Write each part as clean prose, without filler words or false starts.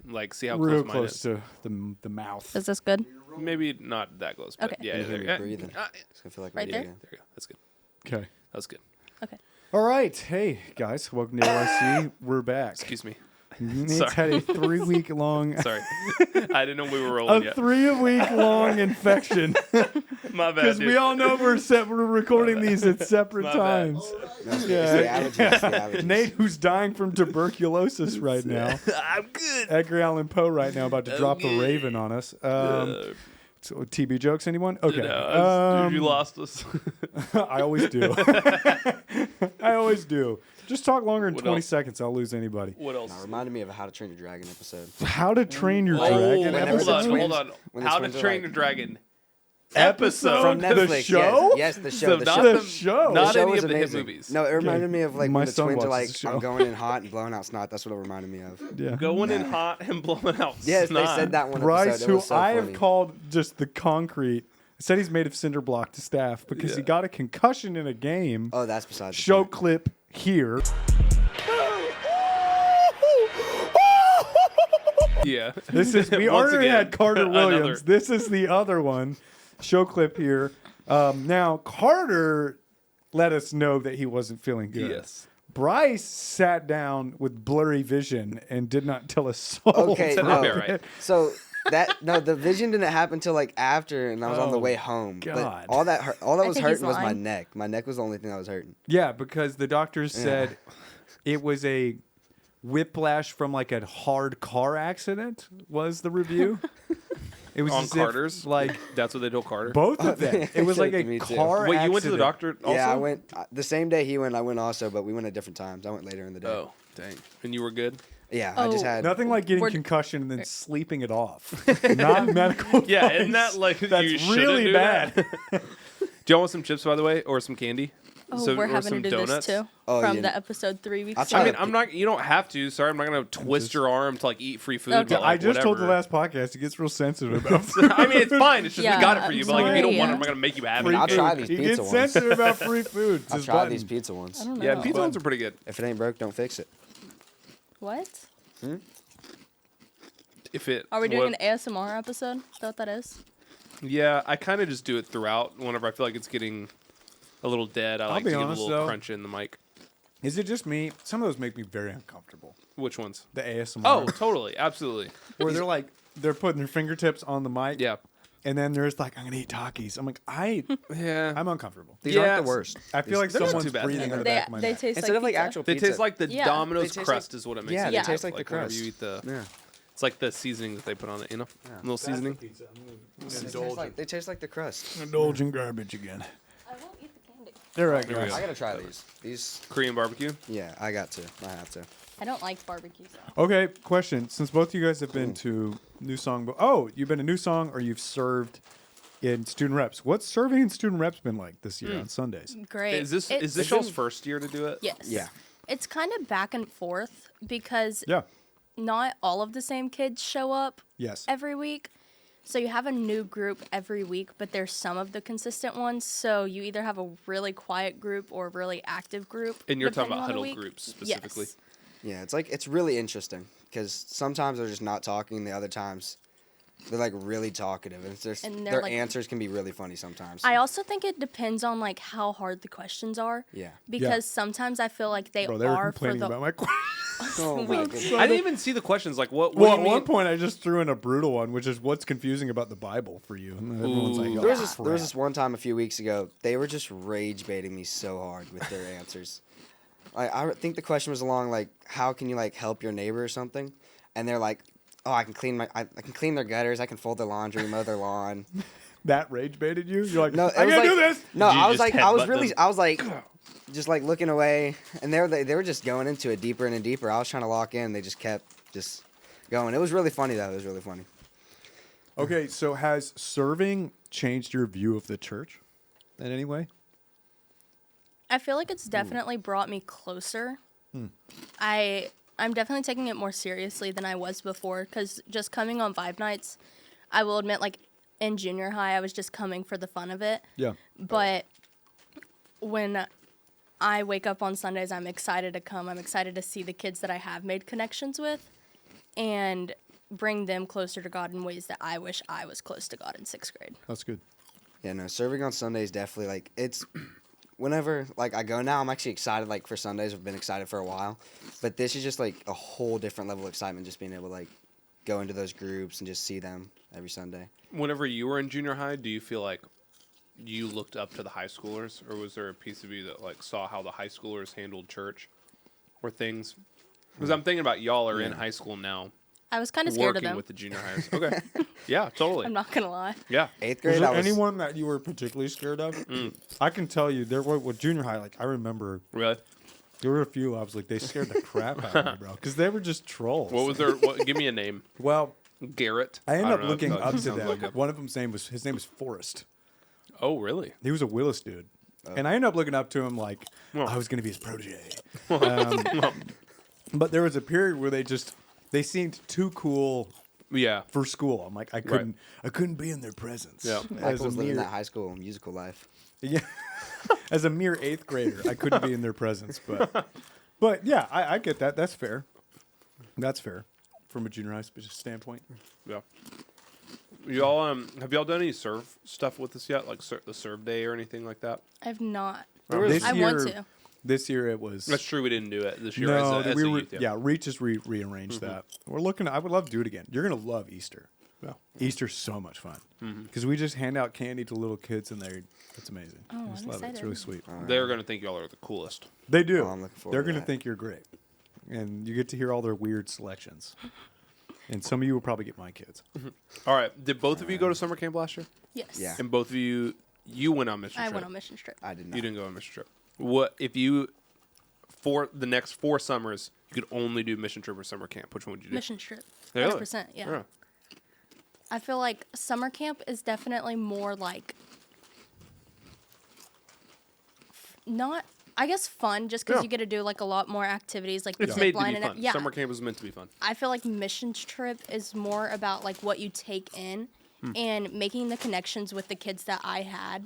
Like, see how real close to the mouth. Is this good? Maybe not that close, but Okay. yeah. You hear me there- breathing. It's gonna feel like Right we're there? eating. There you go. That's good. Okay. That was good. Okay. All right. Hey, guys. Welcome to AYC. We're back. Excuse me. Nate's Sorry. had a 3-week-long... Sorry. I didn't know we were rolling A yet. 3-week-long infection. My bad, Because dude. we all know we're recording these at separate My bad. times. No, it's the allergies. It's the allergies. Nate, who's dying from tuberculosis right now. I'm good. Edgar Allan Poe right now about to drop the Okay. Raven on us. So TB jokes, anyone? Okay. No, dude, you lost us. I always do. I always do. Just talk longer than What 20 else? seconds. I'll lose anybody. What else? No, it reminded me of a How to Train Your Dragon episode. How to Train Your Oh, Dragon whenever hold the on, episode? twins- hold on. when the How to twins are Train like- Your Dragon Episode? From The Netflix. show? Yes, the show. So the not show. The the show. The Not show any was of the hit amazing. movies. No, it reminded me of like My when the son twins are watches like, the show. I'm going in hot and blowing out snot. That's what it reminded me of. Yeah. Going in hot and blowing out Yes, snot. they said that one Bryce, episode. It who was so I funny. have called just the concrete, said he's made of cinder block to staff because he Yeah. got a concussion in a game. Oh, that's besides the Show point. clip here. Yeah. This is we Once already again, had Carter Williams. another. This is the other one. Show clip here. Now Carter let us know that he wasn't feeling good. Yes. Bryce sat down with blurry vision and did not tell a soul. Okay, Said no. that'd be all right. So the vision didn't happen till like after, and I was on the Oh, way home. God. But all that was think he's hurting was my lying. neck. My neck was the only thing that was hurting. Yeah, because the doctors said it was a whiplash from like a hard car accident. Was the review? It was On as if, Carter's? like That's what they told Carter? both of them. It was Said like it a to me, too. car. Wait, you went to the accident. doctor also? Yeah, I went the same day he went. I went also, but we went at different times. I went later in the day. Oh, dang. And you were good? Yeah, I just Oh. had. Nothing like getting We're- concussion and then sleeping it off. Not medical. Yeah, advice. isn't that like That's you shouldn't really do bad. that? Do y'all want some chips, by the way, or some candy? Oh, we're or having some to do donuts? this too Oh, from yeah. the episode 3 weeks I'll ago. try I mean, to I'm not. You don't have to. Sorry, I'm not gonna twist your arm to like eat free food. Okay. But, like, I just told the whatever. last podcast. He gets real sensitive about I mean, it's fine. It's just Yeah, we got it for you. I'm But like, if you don't sorry. want it, I'm not gonna make you have free it. I'll food. try these He pizza gets ones. sensitive about free food. It's I'll his try button. these pizza ones. I don't know. Yeah, pizza ones are pretty good. If it ain't broke, don't fix it. What? If it. Are we doing what- an ASMR episode? Is that what that is? Yeah, I kind of just do it throughout. Whenever I feel like it's getting a little dead, I like be to give honest, a little though. crunch in the mic. Is it just me? Some of those make me very uncomfortable. Which ones? The ASMR. Oh, totally, absolutely. where they're like they're putting their fingertips on the mic. Yeah, And then there's like, I'm gonna eat Takis. I'm like, yeah. I'm uncomfortable. These Yeah, aren't the worst. I feel like They're not someone's too bad. breathing on the They, back of my they neck. taste Instead like of like pizza. actual They pizza. taste like the Yeah. Domino's They taste crust like- is what it makes. Yeah, it they taste taste like the whenever crust. you eat the. Yeah. It's like the seasoning that they put on it. You know, a little seasoning. They taste like the crust. Indulging garbage again. I won't eat the candy. They're right, Here we guys. go. I gotta try these. These. Korean barbecue. Yeah, I got to. I have to. I don't like barbecue sauce. Okay, question. Since both of you guys have been to New Song, you've been to New Song or you've served in student reps. What's serving in student reps been like this year on Sundays? Great. Is this It's- y'all's first year to do it? Yes. Yeah. It's kind of back and forth because Yeah. not all of the same kids show up Yes. every week. So you have a new group every week, but there's some of the consistent ones. So you either have a really quiet group or a really active group. And you're talking depending about on the huddle week. groups specifically. Yes. Yeah, it's really interesting because sometimes they're just not talking. The other times, they're like really talkative, and And they're, their like- answers can be really funny sometimes. I also think it depends on like how hard the questions are. Yeah. Because sometimes I feel like they Bro, they were are for complaining the about my question. Oh my goodness. I didn't even see the questions. Like, what Well, do at you one mean? point, I just threw in a brutal one, which is what's confusing about the Bible for you. And everyone's like, Ooh. oh, There was this crap. one time a few weeks ago. They were just rage baiting me so hard with their answers. I think the question was along like, how can you like help your neighbor or something? And they're like, oh, I can clean their gutters. I can fold their laundry, mow their lawn. That rage baited you? You're like, No, it I was can't do like- this. No, Did you I was just like, I was headbutt really, them? I was like, just like looking away, and they were just going into it deeper and deeper. I was trying to lock in. They just kept just going. It was really funny though. It was really funny. Okay, so has serving changed your view of the church in any way? I feel like it's definitely brought me closer. I'm definitely taking it more seriously than I was before because just coming on Vibe Nights, I will admit, like in junior high, I was just coming for the fun of it. Yeah. But when I wake up on Sundays, I'm excited to come. I'm excited to see the kids that I have made connections with. and bring them closer to God in ways that I wish I was close to God in 6th grade. That's good. Yeah, no, serving on Sundays definitely, like, it's, whenever, like, I go now, I'm actually excited, like, for Sundays. I've been excited for a while. But this is just, like, a whole different level of excitement, just being able to, like, go into those groups and just see them every Sunday. Whenever you were in junior high, do you feel like you looked up to the high schoolers, or was there a piece of you that like saw how the high schoolers handled church or things? Because I'm thinking about y'all are in high school now, I was kind of scared of working them. with the junior highers. Okay, yeah, totally. I'm not going to lie. Yeah, 8th Was grade, there I was... anyone that you were particularly scared of? I can tell you, there were with junior high. Like I remember, really. there were a few. I was like, they scared the crap out of me, bro, because they were just trolls. What was their? Give me a name. Well, Garrett. I ended don't up know, looking I feel like up it to sounds them. like a- One of them's name was Forrest. Oh, really? He was a Willis dude, and I ended up looking up to him like Oh. I was going to be his protege. But there was a period where they seemed too cool Yeah. for school. I'm like, I couldn't be in their presence. Yeah. As Michael a was living mere, that high school musical life. yeah, as a mere 8th grader, I couldn't be in their presence. But yeah, I get that. That's fair. That's fair from a junior high standpoint. Yeah. Y'all have y'all done any serve stuff with us yet? Like the serve day or anything like that? I've not. This I year, want to. This year it was. That's true. We didn't do it this year. No, as a we were. youth, Yeah, Reach has rearranged that. We're looking. I would love to do it again. You're gonna love Easter. Yeah. Easter's so much fun because we just hand out candy to little kids and it's amazing. Oh, I just I'm love it. It's really excited. sweet. They're gonna think y'all are the coolest. They do. Oh, I'm looking forward They're to gonna that. think you're great, and you get to hear all their weird selections. And some of you will probably get my kids. All right. Did both of you go to summer camp last year? Yes. Yeah. And both of you went on mission I trip. went on mission trip. I did not. You didn't go on mission trip. What if you for the next 4 summers you could only do mission trip or summer camp? Which one would you do? Mission trip. Really? 100%. Yeah. Yeah. I feel like summer camp is definitely more like not, I guess, fun just because Yeah. you get to do like a lot more activities like the It's zip made to line be and fun. yeah. Summer camp was meant to be fun. I feel like mission trip is more about like what you take in and making the connections with the kids that I had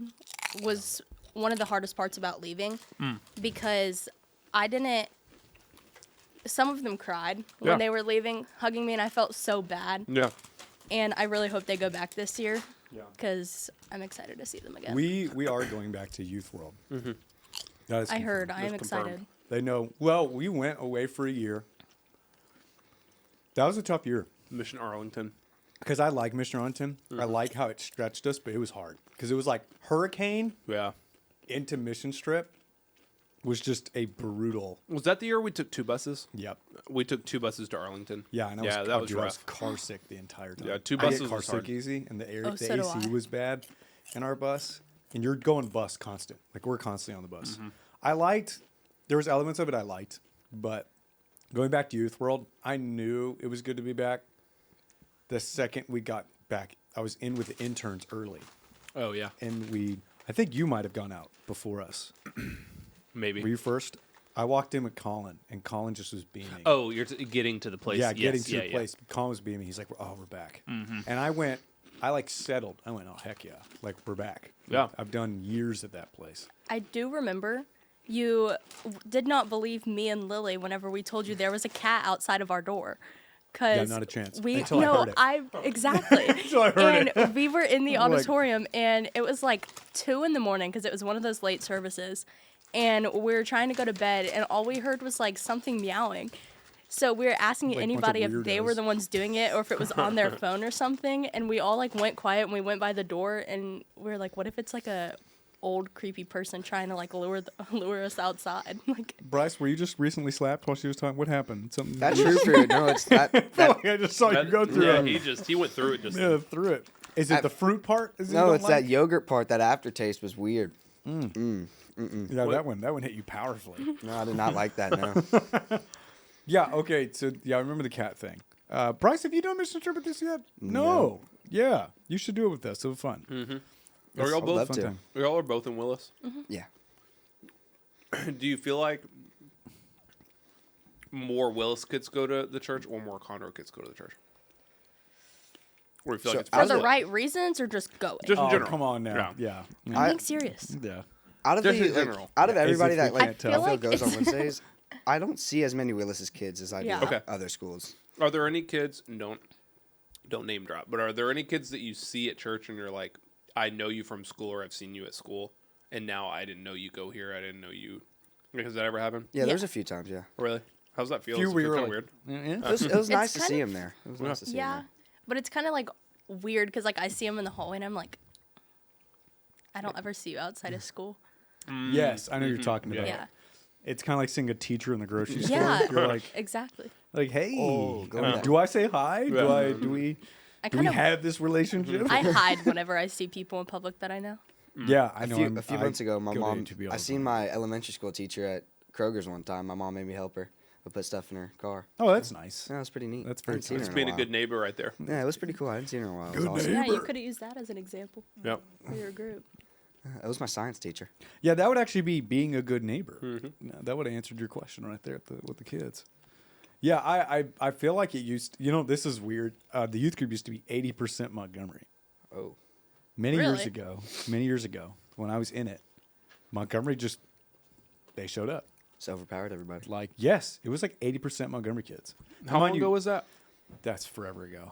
was one of the hardest parts about leaving because I didn't. Some of them cried Yeah. when they were leaving, hugging me, and I felt so bad. Yeah. And I really hope they go back this year Yeah. because I'm excited to see them again. We are going back to Youth World. That is I heard. confirmed. I am That's confirmed. excited. They know. Well, we went away for a year. That was a tough year Mission Arlington. because I like Mission Arlington. I like how it stretched us, but it was hard because it was like hurricane Yeah. into Mission Strip was just a brutal. Was that the year we took 2 buses? Yep. We took 2 buses to Arlington. Yeah, and that was dude, I rough. car sick the entire time. Yeah, 2 I get buses car was sick hard. easy, and the Oh, so do AC I. was bad in our bus, and you're going bus constant. Like we're constantly on the bus. I liked. There was elements of it I liked, but going back to Youth World, I knew it was good to be back. The second we got back, I was in with the interns early, Oh yeah. and I think you might have gone out before us. Maybe. Were you first? I walked in with Colin, and Colin just was beaming. Oh, you're getting to the place. Yeah, Yes, getting to yeah, the yeah. place. Colin was beaming. He's like, "Oh, we're back." And I like settled. I went, "Oh, heck yeah. Like, we're back." Yeah. I've done years at that place. I do remember you did not believe me and Lily whenever we told you there was a cat outside of our door. Cause not a chance. We Until I no, heard it. exactly. Until I heard and we were in the I'm like- auditorium, and it was like 2 a.m. because it was one of those late services, and we were trying to go to bed, and all we heard was like something meowing. So we were asking Like a bunch of anybody if they were weirdos. the ones doing it or if it was on their phone or something, and we all like went quiet and we went by the door, and we were like, what if it's like a old creepy person trying to like lure us outside? Like, Bryce, were you just recently slapped while she was talking? What happened? Something. That's true for you. No, it's that. Like I just saw you go through Yeah, it. he went through it just. Yeah, through it. Is it the fruit part? Is it you No, don't it's that like? yogurt part. That aftertaste was weird. Yeah, that one hit you powerfully. No, I did not like that. No. Yeah, okay. So, yeah, I remember the cat thing. Bryce, have you done Mission Trip with this yet? No. Yeah, you should do it with us. It'll be fun. Are y'all I'd both? love Fun to. time. Y'all are both in Willis. Yeah. Do you feel like more Willis kids go to the church or more Conroe kids go to the church? Or do you feel like it's for the split? right reasons or just going? Just in Oh, general. come on now. Yeah. Yeah. I'm being serious. Yeah. Out of Just in the general. out of Yeah, as everybody if that we like can't I tell. feel I feel like goes on it's- Wednesdays, I don't see as many Willis's kids as I do Yeah. Okay. other schools. Are there any kids? Don't name drop. But are there any kids that you see at church and you're like, I know you from school or I've seen you at school, and now I didn't know you go here. I didn't know you. Like, has that ever happened? Yeah, there's a few times. Yeah, Really? How's that feel? Few Does it where feel you kind were of weird? Yeah. it was nice to kind see of- him there. It was nice to see him Yeah, there. but it's kind of like weird because like I see him in the hallway and I'm like, I don't ever see you outside of school. Yes, I know you're talking Yeah. about. Yeah, It's kind of like seeing a teacher in the grocery store. yeah, You're like, exactly. hey, Oh, go with that. do I say hi? Yeah. Do we I do we kind of have this relationship? I hide whenever I see people in public that I know. Yeah, I know. A few months ago, my go to mom. HEB all I the seen time. my elementary school teacher at Kroger's one time. My mom made me help her. I put stuff in her car. Oh, that's nice. Yeah, it was pretty neat. That's I very hadn't seen nice. her It's in being a while. good neighbor right there. Yeah, it was pretty cool. I hadn't seen her in a while. It was Good awesome. Yeah, you Neighbor. could have used that as an example Yep. for your group. It was my science teacher. Yeah, that would actually be being a good neighbor. Mm-hmm. Yeah, that would have answered your question right there with the kids. Yeah, I feel like it used. This is weird. The youth group used to be 80% Montgomery. Oh, Many years Really? ago, when I was in it, Montgomery they showed up. it's overpowered everybody. Like, yes, it was like 80% Montgomery kids. How long ago was that? That's forever ago.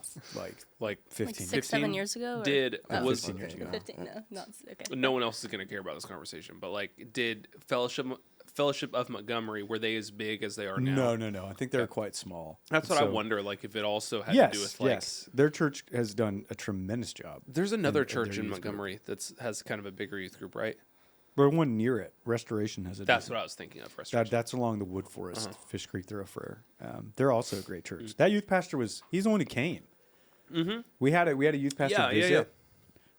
Like 15. Like 6, 7 years ago? Or? Did was 15 years ago. 15? No, not okay. no one else is going to care about this conversation, but like, did Fellowship of Montgomery, were they as big as they are now? No. I think they're quite small. That's what I So- wonder. Like, if it also had Yes, to do with like, yes. Their church has done a tremendous job. there's another in church their in youth group. Montgomery has kind of a bigger youth group, right? But one near it, Restoration has a. That's decent- what I was thinking of. Restoration. That's along the Wood Forest, Fish Creek Thoroughfare. They're also a great church. Mm. That youth pastor he's the one who came. Mm-hmm. We had a youth pastor Yeah, yeah, visit yeah.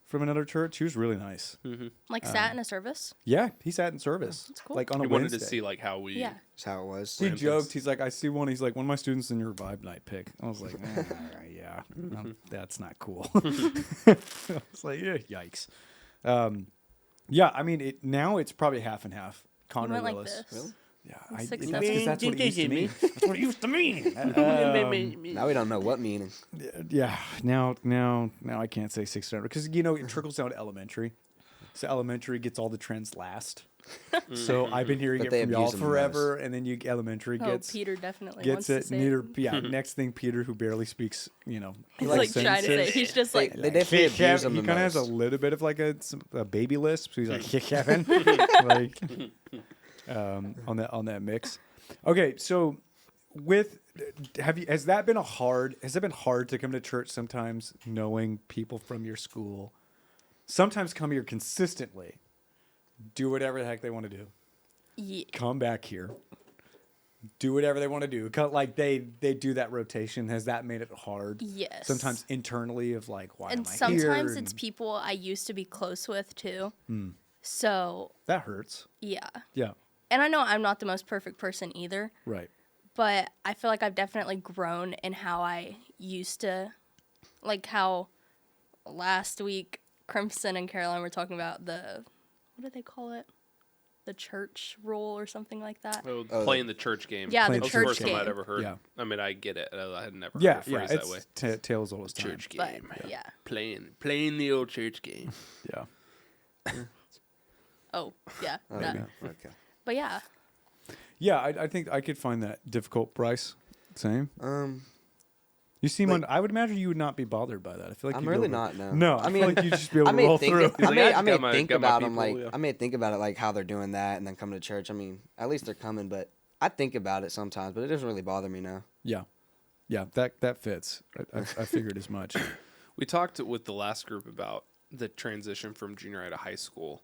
from another church. He was really nice. Like sat in a service? Yeah, he sat in service. That's cool. Like on a He wanted Wednesday. to see like how we. Yeah. That's how it was. He Random joked. things. He's like, I see one. He's like, one of my students in your Revive Night pick. I was like, yeah, that's not cool. I was like, yeah, yikes. Yeah, I mean, now it's probably half and half. You Connor went like Willis. this. Yeah, It's that's successful. because that's what it used to mean. That's what it used to mean. Now we don't know what meaning. Yeah, now I can't say 600 because it trickles down to elementary. So elementary gets all the trends last. So I've been hearing But it they from y'all abuse them the forever, and then elementary Oh, gets Peter definitely gets wants to it. say Neither next thing Peter, who barely speaks, He's likes like trying to say. sentences. He's just like, They definitely abuse them He the kind of has a most. little bit of like a baby lisp. So he's like, yeah, Kevin, like on that mix. Okay, so has that been hard to come to church sometimes, knowing people from your school? Sometimes come here consistently, do whatever the heck they want to do. yeah. Come back here, do whatever they want to do. Like they do that rotation. Has that made it hard? Yes. Sometimes internally of like, why And am I here? sometimes it's And people I used to be close with too. So, that hurts. yeah. Yeah, And I know I'm not the most perfect person either, right. but I feel like I've definitely grown in how I used to, like how last week Crimson and Caroline were talking about what do they call it? The church role or something like that. Oh, playing the church game. Yeah, Playing the That was the church first time I'd game. ever heard. Yeah. I mean, I get it. I had never Yeah, heard a yeah. phrase that way. It's tales old as time. Church But game. yeah. Playing the old church game. Yeah. Oh, yeah. Oh, that. yeah. Okay. But yeah. Yeah, I think I could find that difficult, Bryce. Same. You seem like- I would imagine you would not be bothered by that. I feel like I'm you'd really be able to- not. No, I feel like you'd just be able to roll through. He's like, I may got my think about them people, like yeah. I may think about it like how they're doing that and then coming to church. I mean, at least they're coming, but I think about it sometimes, but it doesn't really bother me now. Yeah, that fits. I figured as much. We talked with the last group about the transition from junior high to high school.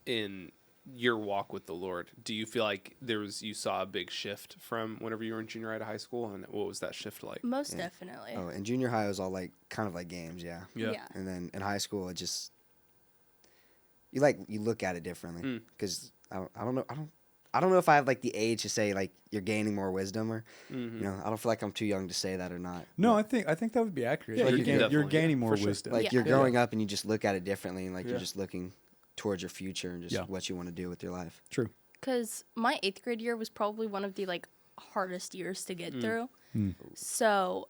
In your walk with the Lord, do you feel like you saw a big shift from whenever you were in junior high to high school, and what was that shift like? Most definitely. Oh, and junior high was all like kind of like games, yeah. Yeah. And then in high school, it just you look at it differently because I don't know if I have like the age to say like you're gaining more wisdom or I don't feel like I'm too young to say that or not. No, I think that would be accurate. Yeah, Like, you you're definitely, gaining yeah, more for sure. wisdom. Like Yeah. you're Yeah. growing up and you just look at it differently and like Yeah. you're just looking towards your future and just Yeah. what you want to do with your life. True. Because my 8th grade year was probably one of the like hardest years to get through. So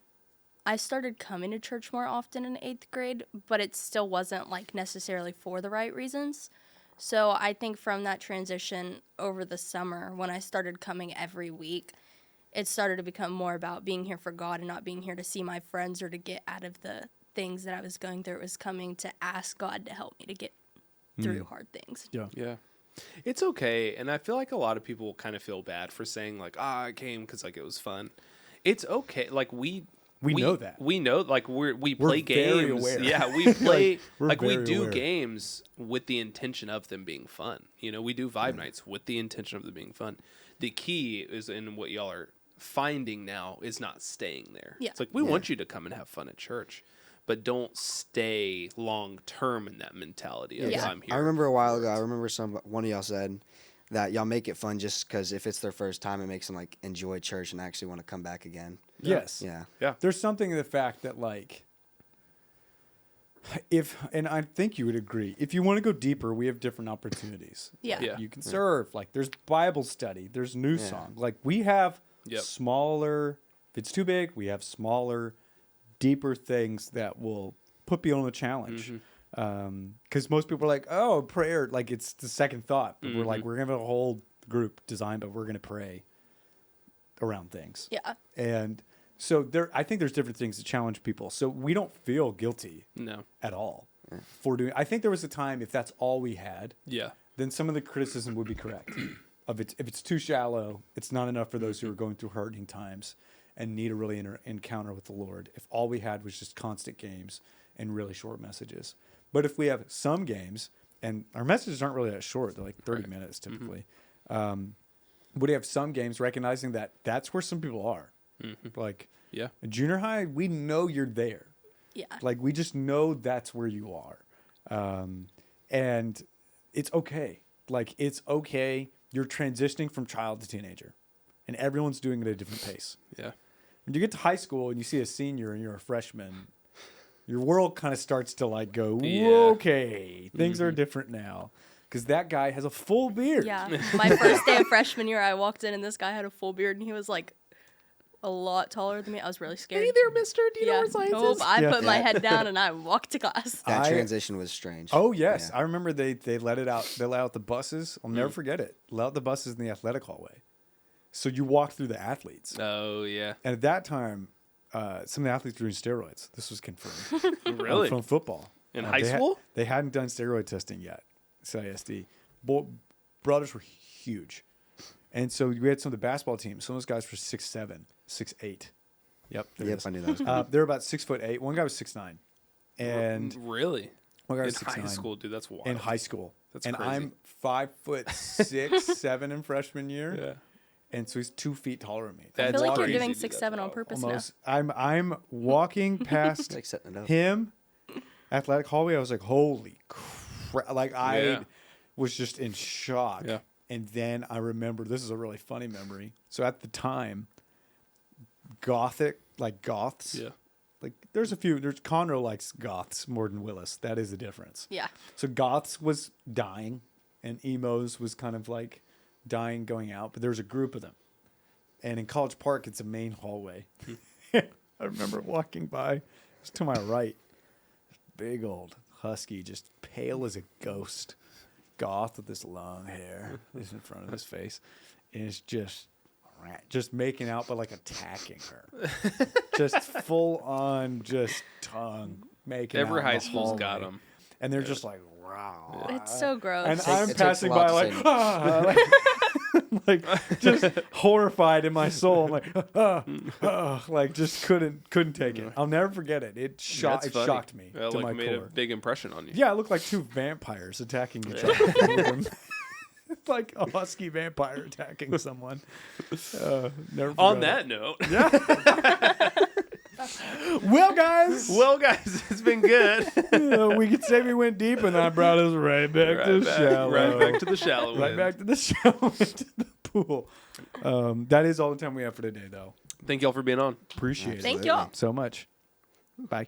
I started coming to church more often in 8th grade, but it still wasn't like necessarily for the right reasons. So I think from that transition over the summer when I started coming every week, it started to become more about being here for God and not being here to see my friends or to get out of the things that I was going through. It was coming to ask God to help me to get through hard things. Yeah. Yeah. It's okay. And I feel like a lot of people kind of feel bad for saying like, I came because like it was fun. It's okay. Like we know that. We know like we We're play very games. aware. Yeah, we play We're we very do aware. games with the intention of them being fun. You know, we do vibe nights with the intention of them being fun. The key is in what y'all are finding now is not staying there. Yeah. It's like we want you to come and have fun at church, but don't stay long term in that mentality of Yeah. I'm here. I remember a while ago. for I it. remember one of y'all said that y'all make it fun just because if it's their first time, it makes them like enjoy church and actually want to come back again. Yes. Yeah. There's something in the fact that like and I think you would agree, if you want to go deeper, we have different opportunities. Yeah. Yeah. You can serve, like there's Bible study, there's new Yeah. song. Like we have Yep. smaller, if it's too big, we have smaller, deeper things that will put people on a challenge. Because most people are like, oh, prayer, like it's the second thought. But we're like, we're going to have a whole group designed, but we're going to pray around things. Yeah. And so I think there's different things that challenge people. So we don't feel guilty No. at all for doing. I think there was a time if that's all we had, Yeah. then some of the criticism would be correct. If it's too shallow, it's not enough for those who are going through hurting times and need a really encounter with the Lord. If all we had was just constant games and really short messages. But if we have some games, and our messages aren't really that short, they're like 30 minutes typically. But we have some games recognizing that that's where some people are. Like Yeah. in junior high, we know you're there. Yeah. Like we just know that's where you are. And it's okay. Like it's okay. You're transitioning from child to teenager. And everyone's doing it at a different pace. Yeah. When you get to high school and you see a senior and you're a freshman, your world kind of starts to like go, Yeah. okay, things are different now. Because that guy has a full beard. Yeah. My first day of freshman year, I walked in and this guy had a full beard and he was like a lot taller than me. I was really scared. Hey there, mister. Do you know where science Nope. is? I Yeah. put my head down and I walked to class. That I- transition was strange. Oh, yes. Yeah. I remember they let it out. They let out the buses. I'll never forget it. Let out the buses in the athletic hallway. So you walk through the athletes. Oh yeah. And at that time, some of the athletes were doing steroids. This was confirmed. Really? From football. In high school? They hadn't done steroid testing yet. CISD. Brothers were huge. And so we had some of the basketball teams. Some of those guys were 6'7", 6'8". Yep. there it Yep, is. I knew that was They're about 6'8". One guy was 6'9". And Really? one guy In was high 6'9". school, dude, that's wild. In high school. That's and crazy. I'm 5'6", 7 in freshman year. Yeah. And so he's 2 feet taller than me. I That's feel like you're crazy, doing dude. 6'7" on purpose now. Almost. I'm walking past like setting it up. him, athletic hallway. I was like, holy crap! Like I Yeah. was just in shock. Yeah. And then I remember, this is a really funny memory. So at the time, gothic, like goths. Yeah. Like there's Conroe likes goths more than Willis. That is the difference. Yeah. So goths was dying, and emos was kind of like dying, going out. But there was a group of them, and in College Park, it's a main hallway. I remember walking by, it's to my right, big old husky, just pale as a ghost, goth with this long hair is in front of his face, and it's just making out, but like attacking her, just full on, just tongue making. Every out in high the school's got hallway. them. And they're just like, wow. It's so gross. And It I'm takes a passing lot by to like, say like just horrified in my soul. I'm like, like just couldn't take it. I'll never forget it. It That's funny. shocked me It to like my made a core. big impression on you. Yeah, it looked like two vampires attacking each other. Like a husky vampire attacking someone. Never On forgot that note, it. Well, guys, well, guys, it's been good. we could say we went deep, and I brought us right back to shallow. Right back to the shallow. Right end. back to the show, into the pool. That is all the time we have for today, though. Thank y'all for being on. Appreciate Thank it y'all. so much. Bye.